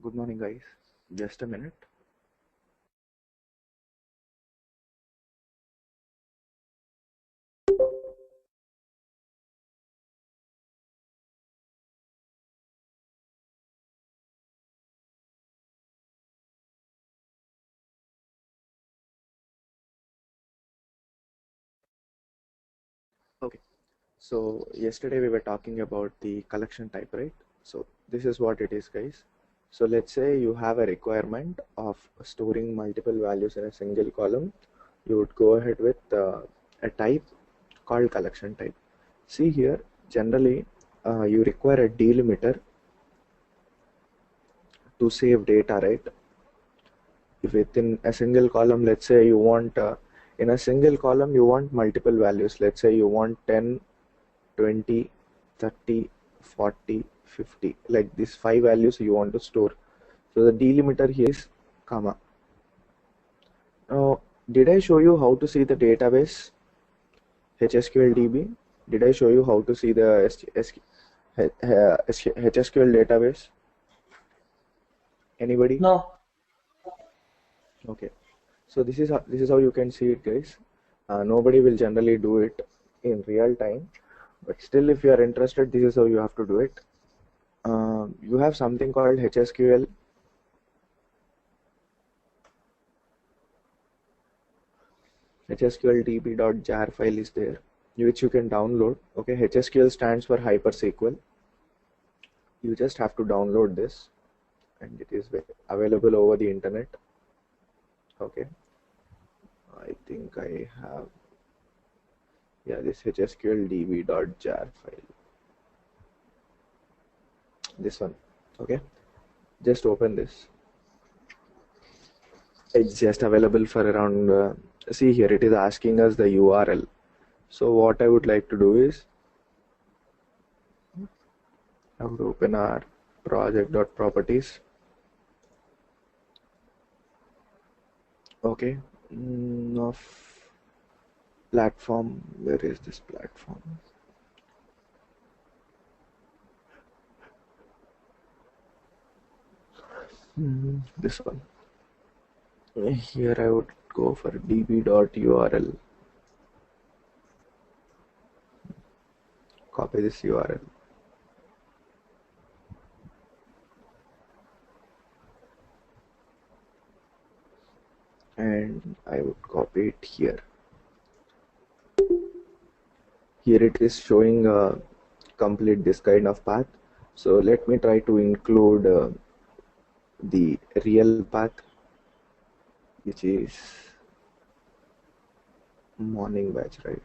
Good morning, guys. Just a minute. Okay. So yesterday we were talking about the collection type, right? So this is what it is, guys. So let's say you have a requirement of storing multiple values in a single column. You would go ahead with a type called collection type. See here, generally you require a delimiter to save data, right? If within a single column, let's say you want in a single column you want multiple values. Let's say you want 10, 20, 30, 40, 50, like these 5 values you want to store. So the delimiter here is comma. Now, did I show you how to see the database HSQL DB? Did I show you how to see the HSQL database? Anybody? No. Okay. So this is how you can see it, guys. Nobody will generally do it in real time, but still, if you are interested, this is how you have to do it. You have something called HSQL. HSQL db.jar file is there, which you can download. Okay, HSQL stands for HyperSQL. You just have to download this, and it is available over the internet. Okay, I think I have, yeah, this HSQL db.jar file. This one. Okay, just open this. It's just available for around. See here, it is asking us the URL. So what I would like to do is, I would open our project.properties. Okay, of platform. Where is this platform? This one. Here I would go for db.url. Copy this URL. And I would copy it here. Here it is showing complete this kind of path. So let me try to include the real path, which is morning batch, right?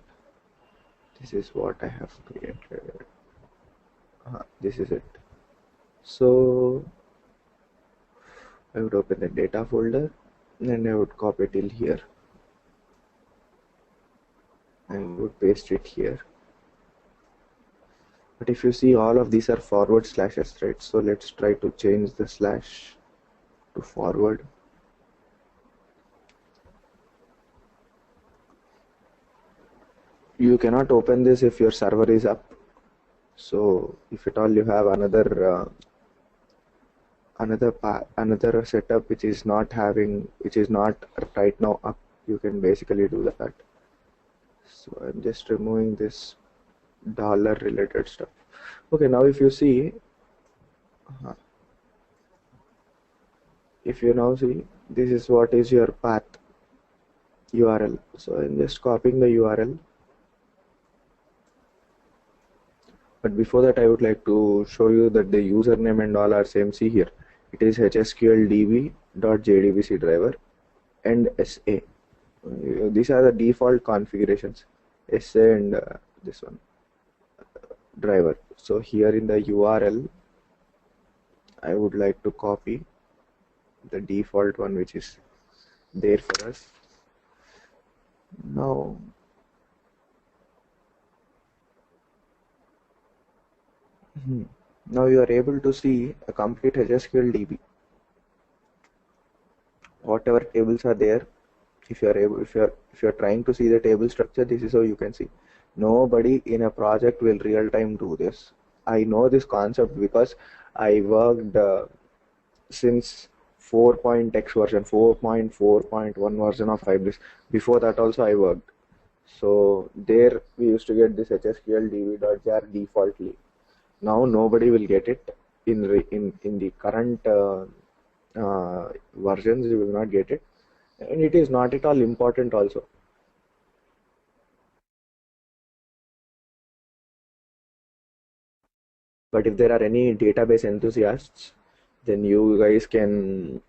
This is what I have created. This is it. So I would open the data folder and I would copy till here and would paste it here. But if you see, all of these are forward slashes, right? So let's try to change the slash to forward. You cannot open this if your server is up. So if at all you have another setup which is not right now up, you can basically do that. So I'm just removing this dollar related stuff. Okay, now if you see, if you now see, this is what is your path URL. So I'm just copying the URL. But before that, I would like to show you that the username and all are same. See here, it is hsqldb.jdbc driver and SA. These are the default configurations, SA and this one, driver. So here in the URL, I would like to copy the default one which is there for us. Now, now you are able to see a complete HSQL DB. Whatever tables are there, if you're trying to see the table structure, this is how you can see. Nobody in a project will real time do this. I know this concept because I worked since 4.x version, 4.4.1 version of Hybris. Before that also I worked. So there we used to get this HSQL db.jar defaultly. Now nobody will get it in the current versions. You will not get it, and it is not at all important also. But if there are any database enthusiasts, then you guys can,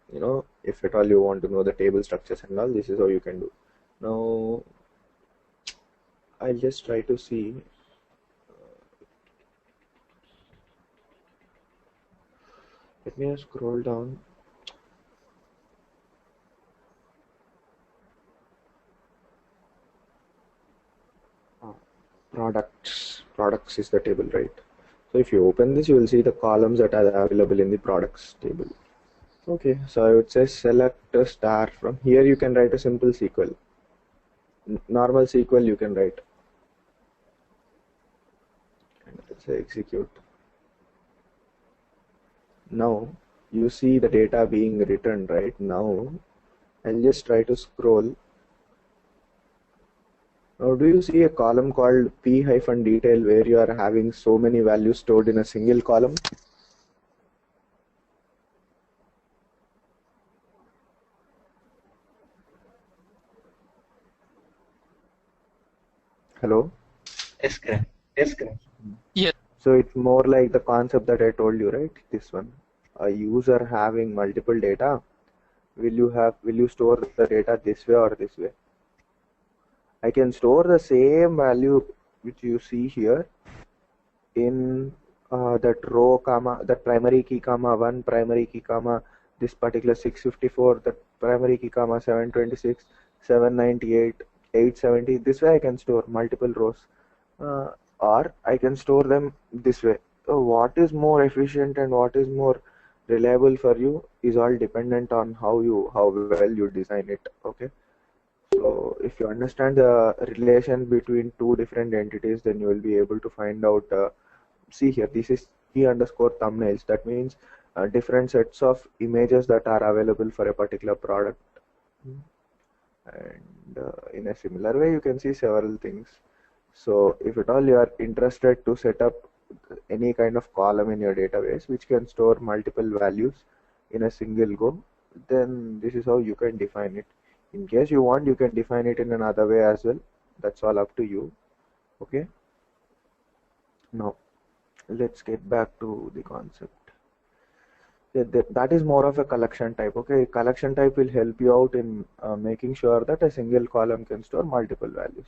if at all you want to know the table structures and all, this is how you can do. Now, I'll just try to see. Let me just scroll down. Products is the table, right? So if you open this, you will see the columns that are available in the products table. Okay, so I would say select a star. From here you can write a simple SQL. Normal SQL you can write. And let's say execute. Now you see the data being returned right now. I'll just try to scroll. Now do you see a column called p-detail where you are having so many values stored in a single column? Hello? Yes, correct. Yes, correct. Yes. So it's more like the concept that I told you, right? This one. A user having multiple data. Will you store the data this way or this way? I can store the same value which you see here in that row comma, that primary key comma 1, primary key comma this particular 654, that primary key comma 726, 798, 870. This way I can store multiple rows, or I can store them this way. So what is more efficient and what is more reliable for you is all dependent on how well you design it. Okay. So if you understand the relation between two different entities, then you will be able to find out. See here, this is p_thumbnails. That means different sets of images that are available for a particular product. And in a similar way, you can see several things. So if at all you are interested to set up any kind of column in your database which can store multiple values in a single go, then this is how you can define it. In case you want, you can define it in another way as well. That's all up to you. Okay. Now let's get back to the concept. That is more of a collection type. Okay, collection type will help you out in making sure that a single column can store multiple values.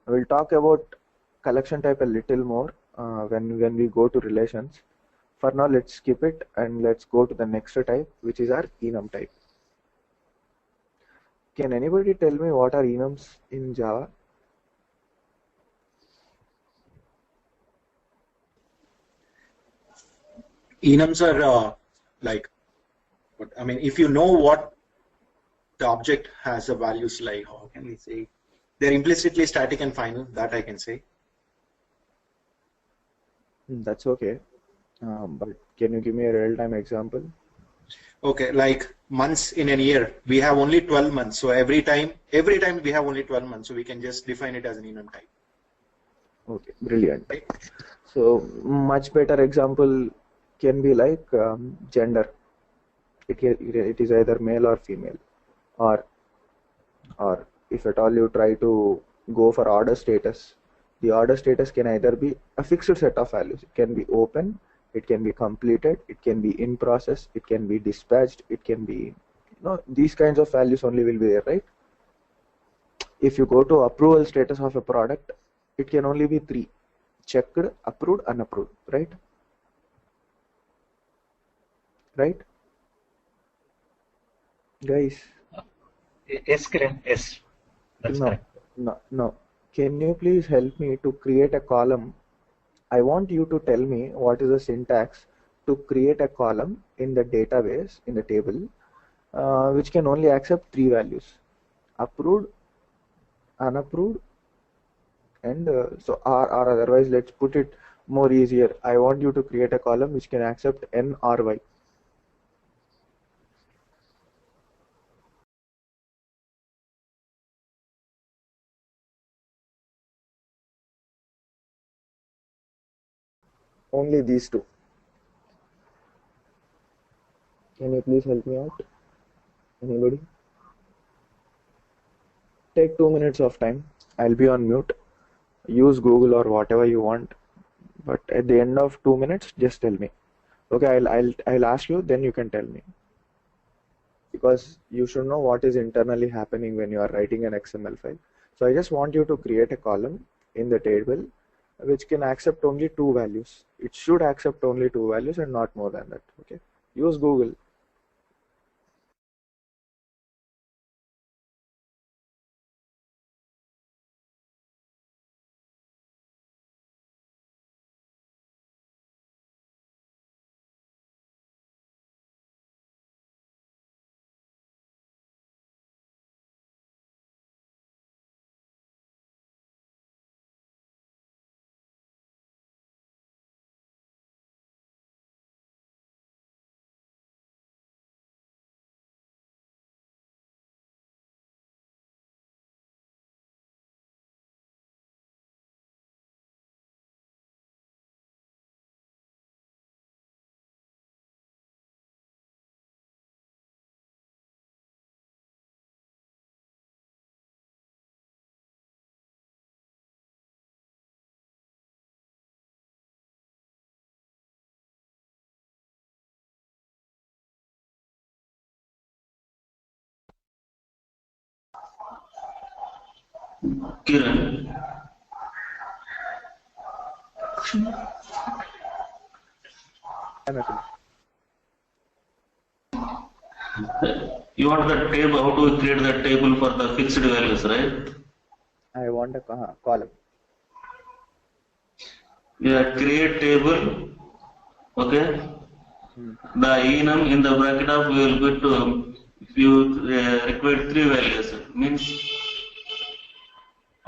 We'll talk about collection type a little more when we go to relations. For now, let's skip it and let's go to the next type, which is our enum type. Can anybody tell me what are enums in Java? Enums are like, what I mean, if you know what the object has a values like, how can we say? They're implicitly static and final, that I can say. That's okay. But can you give me a real-time example? Okay, like months in a year, we have only 12 months. So every time we have only 12 months. So we can just define it as an enum type. Okay, brilliant. Right? So much better example can be like gender. It is either male or female, or if at all you try to go for order status, the order status can either be a fixed set of values. It can be open, it can be completed, it can be in process, it can be dispatched, it can be, these kinds of values only will be there, right? If you go to approval status of a product, it can only be 3: checked, approved, unapproved, right? Right, guys? Yes, correct. Yes, that's No, correct. no. Can you please help me to create a column? I want you to tell me what is the syntax to create a column in the database, in the table, which can only accept 3 values: approved, unapproved, and or otherwise, let's put it more easier. I want you to create a column which can accept N or Y. only these two. Can you please help me out? Anybody? Take 2 minutes of time. I'll be on mute. Use Google or whatever you want. But at the end of 2 minutes, just tell me. Okay, I'll ask you, then you can tell me. Because you should know what is internally happening when you are writing an XML file. So I just want you to create a column in the table which can accept only two values. It should accept only two values and not more than that. Okay. Use Google. Kiran, you want the table, how to create the table for the fixed values, right? I want a column. Yeah, create table, okay? The enum in the bracket of will be to, if you require three values, means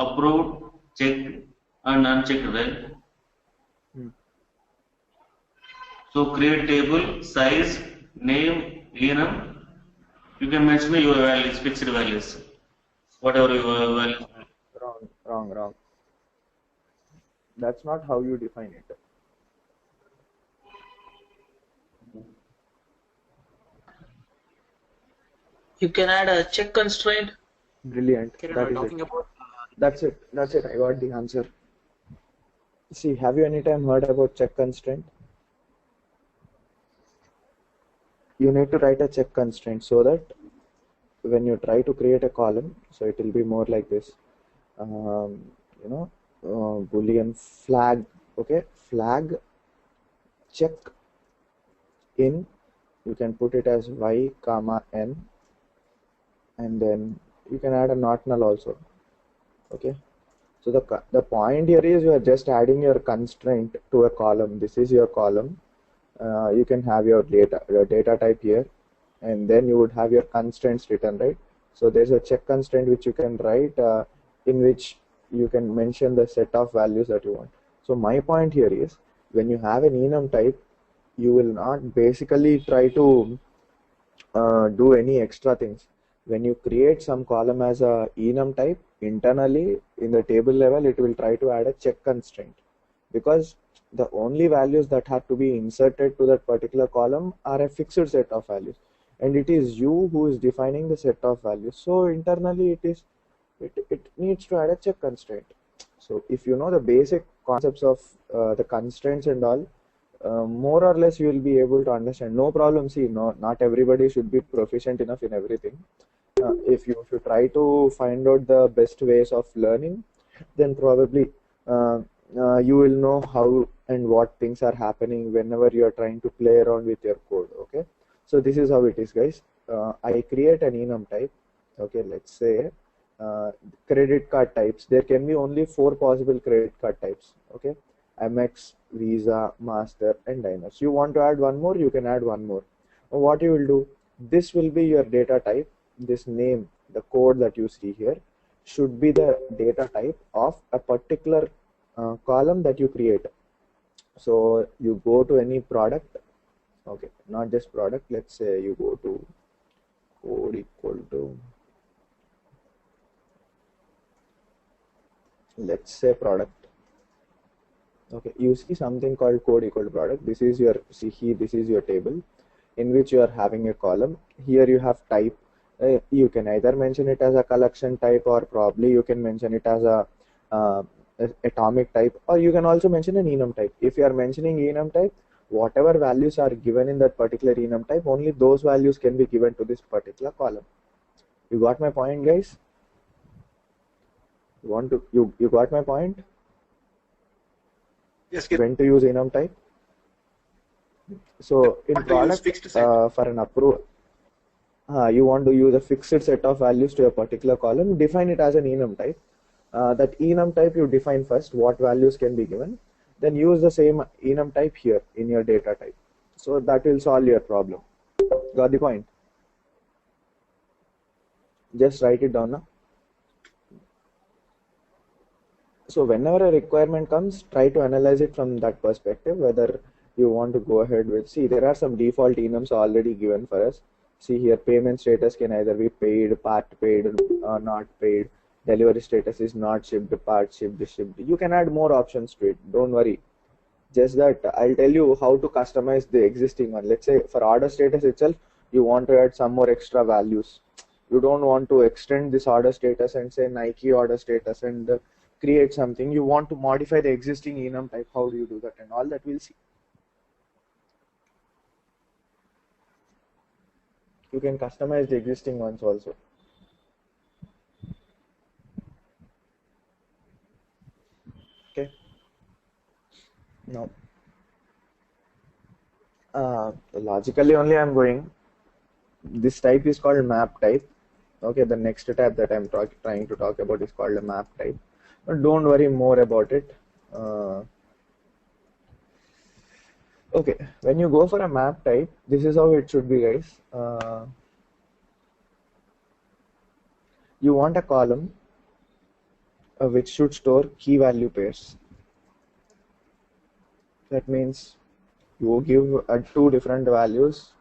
approved, checked, and unchecked, right? So create table, size, name, enum. You can mention your values, fixed values, whatever your values. Wrong. That's not how you define it. You can add a check constraint. Brilliant. Kiran, That we're is it. talking about That's it. I got the answer. See, have you any time heard about check constraint? You need to write a check constraint so that when you try to create a column, so it will be more like this. You know, Boolean flag. Okay, flag check in. You can put it as y comma n, and then you can add a not null also. Okay. So the point here is you are just adding your constraint to a column. This is your column. You can have your data type here, and then you would have your constraints written, right? So there's a check constraint which you can write in which you can mention the set of values that you want. So my point here is when you have an enum type, you will not basically try to do any extra things. When you create some column as a enum type, internally in the table level, it will try to add a check constraint, because the only values that have to be inserted to that particular column are a fixed set of values, and it is you who is defining the set of values. So internally it needs to add a check constraint. So if you know the basic concepts of the constraints and all, more or less you will be able to understand. No problem. See, not everybody should be proficient enough in everything. If you try to find out the best ways of learning, then probably you will know how and what things are happening whenever you are trying to play around with your code. Okay, so this is how it is, guys. I create an enum type. Okay, let's say credit card types. There can be only 4 possible credit card types. Okay, Amex, Visa, Master, and Diners. You want to add one more, you can add one more. What you will do, this will be your data type. This name, the code that you see here, should be the data type of a particular column that you create. So you go to any product, okay, not just product, let's say you go to code equal to, let's say product. Okay, you see something called code equal to product. This is your, see here, this is your table in which you are having a column. Here you have type. You can either mention it as a collection type, or probably you can mention it as uh, atomic type, or you can also mention an enum type. If you are mentioning enum type, whatever values are given in that particular enum type, only those values can be given to this particular column. You got my point, guys? You got my point? Yes, When to use enum type? So in want to use product, fixed set. for an approval, you want to use a fixed set of values to a particular column, define it as an enum type. That enum type you define first, what values can be given, then use the same enum type here in your data type. So that will solve your problem. Got the point? Just write it down now. So whenever a requirement comes, try to analyze it from that perspective, whether you want to go ahead with, see, there are some default enums already given for us. See here, payment status can either be paid, part paid, not paid. Delivery status is not shipped, part shipped, shipped. You can add more options to it. Don't worry. Just that I'll tell you how to customize the existing one. Let's say for order status itself, you want to add some more extra values. You don't want to extend this order status and say Nike order status and create something. You want to modify the existing enum type. How do you do that and all that we'll see. You can customize the existing ones also. Okay. Now, logically only I'm going. This type is called map type. Okay, the next type that I'm trying to talk about is called a map type. But don't worry more about it. Okay, when you go for a map type, this is how it should be, guys. You want a column which should store key value pairs. That means you give two different values.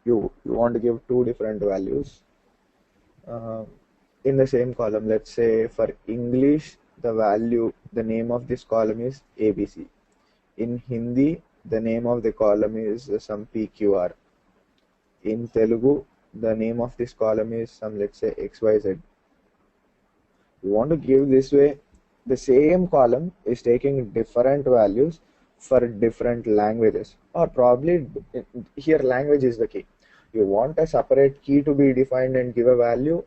You want to give two different values uh, in the same column. Let's say for English, the name of this column is ABC. In Hindi, the name of the column is some PQR. In Telugu, the name of this column is some, let's say, XYZ. You want to give this way, the same column is taking different values for different languages, or probably here language is the key. You want a separate key to be defined and give a value,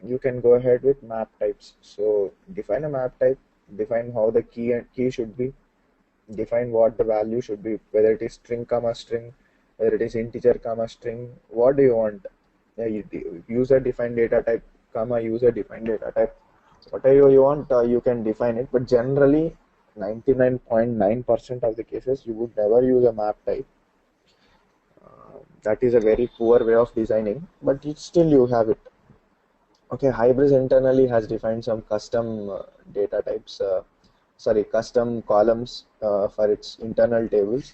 you can go ahead with map types. So define a map type, define how the key should be, define what the value should be, whether it is string comma string, whether it is integer comma string. What do you want? User defined data type comma user defined data type. Whatever you want, you can define it, but generally 99.9% of the cases you would never use a map type. That is a very poor way of designing, but still you have it. Okay, Hybris internally has defined some custom data types, custom columns for its internal tables,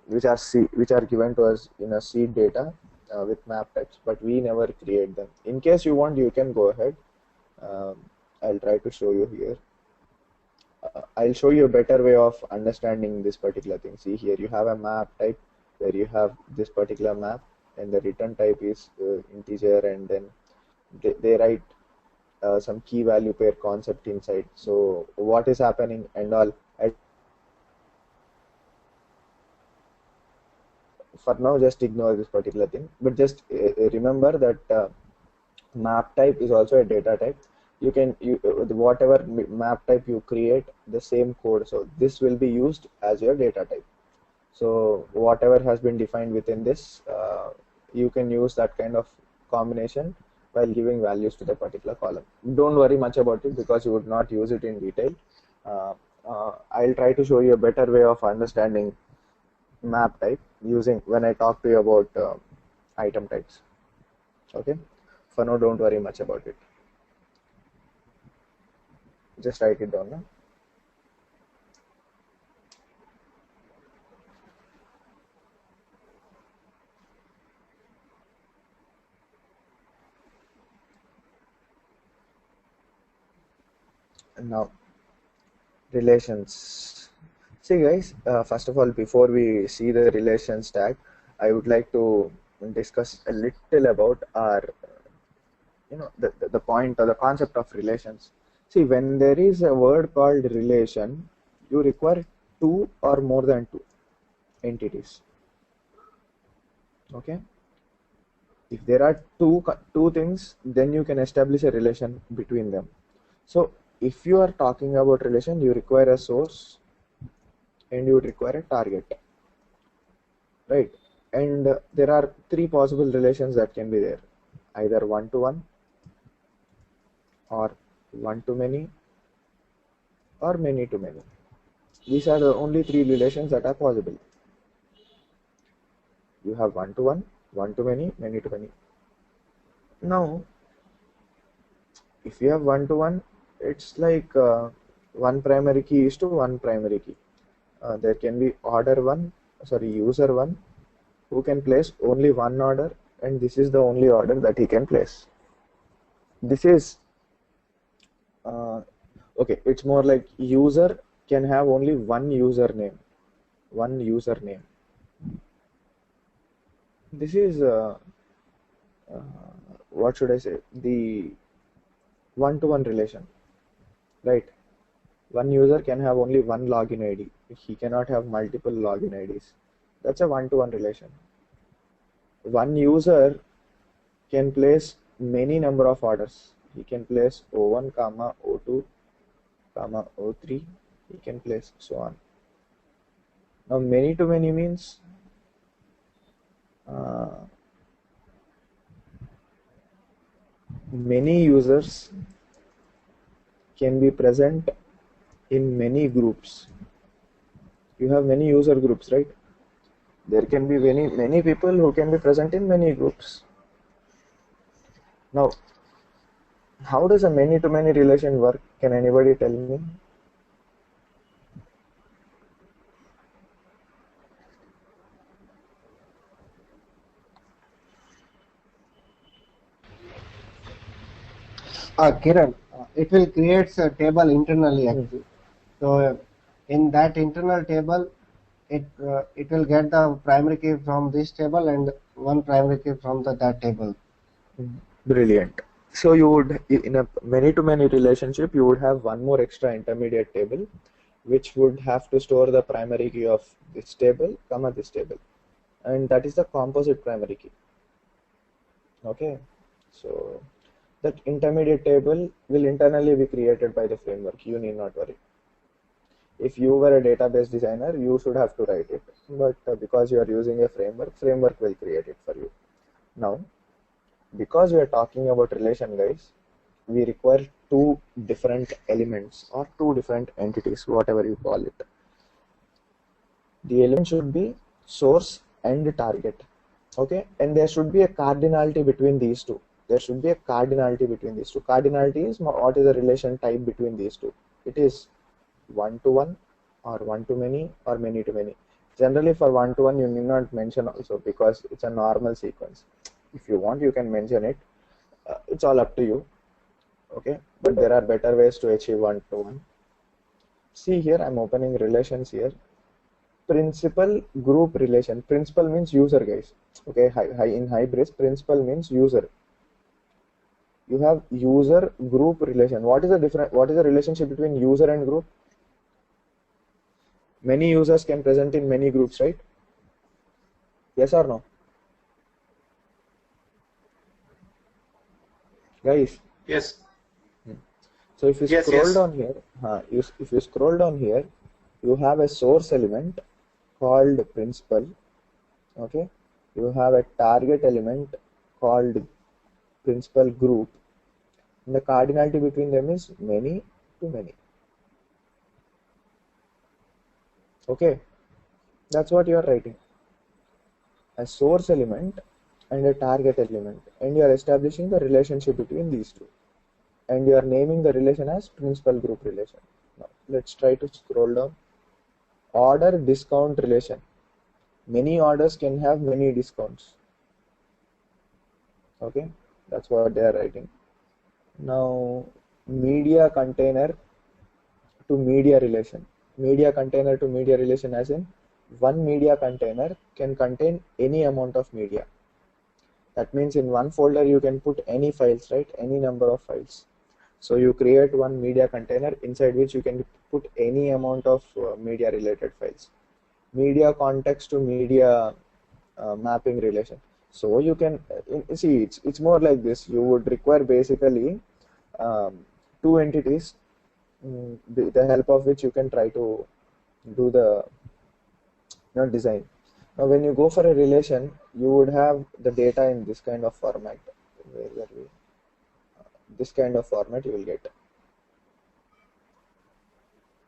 which are given to us in a seed data with map types, but we never create them. In case you want, you can go ahead. I'll try to show you here. I'll show you a better way of understanding this particular thing. See here, you have a map type where you have this particular map, and the return type is integer, and then they write some key value pair concept inside. So what is happening and all. For now, just ignore this particular thing, but just remember that map type is also a data type. You can whatever map type you create, the same code, so this will be used as your data type. So whatever has been defined within this, you can use that kind of combination while giving values to the particular column. Don't worry much about it because you would not use it in detail. I'll try to show you a better way of understanding map type using when I talk to you about item types. Okay, for now don't worry much about it. Just write it down now. And now Relations. See guys, first of all, before we see the relations tag, I would like to discuss a little about our, the point or the concept of relations. See, when there is a word called relation, you require two or more than two entities. Okay. If there are two things, then you can establish a relation between them. So if you are talking about relation, you require a source and you would require a target, right? And there are three possible relations that can be there, either one to one, or one to many, or many to many. These are the only three relations that are possible. You have one to many to many. Now if you have one to one, it's like one primary key is to one primary key. There can be user one, who can place only one order, and this is the only order that he can place. This is okay. It's more like user can have only one username. This is what should I say? The one-to-one relation, right? One user can have only one login ID. He cannot have multiple login IDs. That's a one-to-one relation. One user can place many number of orders. He can place O1, O2, O3. He can place so on. Now many to many means many users can be present in many groups. You have many user groups, right? There can be many people who can be present in many groups. Now, how does a many to many relation work? Can anybody tell me? Kiran, it will create a table internally actually. So in that internal table, it will get the primary key from this table and one primary key from that table. Brilliant. So you would, in a many-to-many relationship, you would have one more extra intermediate table, which would have to store the primary key of this table, this table, and that is the composite primary key. Okay, so that intermediate table will internally be created by the framework. You need not worry. If you were a database designer, you should have to write it, but because you are using a framework will create it for you. Now, because we are talking about relation, guys, we require two different elements or two different entities, whatever you call it. The element should be source and target. Okay, and there should be a cardinality between these two. Cardinality is what is the relation type between these two. It is one to one, or one to many, or many to many. Generally, for one to one, you need not mention also, because it's a normal sequence. If you want, you can mention it. It's all up to you. Okay, but there are better ways to achieve one to one. See here, I'm opening relations here. Principal group relation. Principal means user, guys. Okay, in high brace, principal means user. You have user group relation. What is the relationship between user and group? Many users can present in many groups, right? Yes or no? Guys? Yes. So if you scroll down here, if you scroll down here, you have a source element called principal. Okay, you have a target element called principal group, and the cardinality between them is many to many. Okay, that's what you are writing. A source element and a target element, and you are establishing the relationship between these two, and you are naming the relation as principal group relation. Now let's try to scroll down. Order discount relation. Many orders can have many discounts. Okay, that's what they are writing. Now media container to media relation. Media container to media relation, as in one media container can contain any amount of media. That means in one folder you can put any files, right? Any number of files. So you create one media container inside which you can put any amount of media related files. Media context to media mapping relation. So you can see it's more like this. You would require basically two entities, with the help of which you can try to do the design. Now, when you go for a relation, you would have the data in this kind of format. Where we, this kind of format you will get,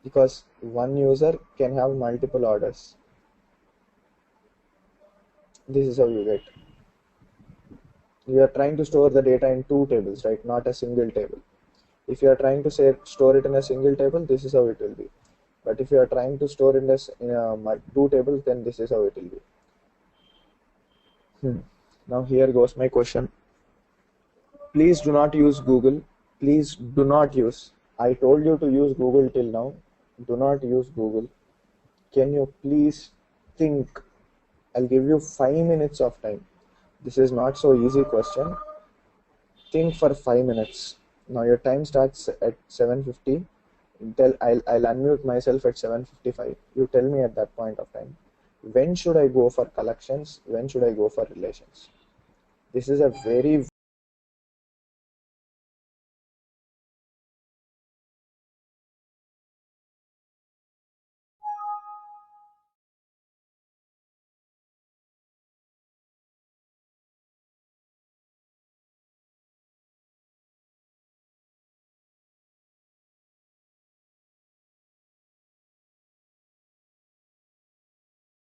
because one user can have multiple orders. This is how you get. You are trying to store the data in two tables, right? Not a single table. If you are trying to say store it in a single table, this is how it will be. But if you are trying to store in two tables, then this is how it will be. Now here goes my question. Please do not use Google. Please do not use. I told you to use Google till now. Do not use Google. Can you please think? I'll give you 5 minutes of time. This is not so easy question. Think for 5 minutes. Now your time starts at 7:50. I'll unmute myself at 7:55. You tell me at that point of time. When should I go for collections? When should I go for relations? This is a very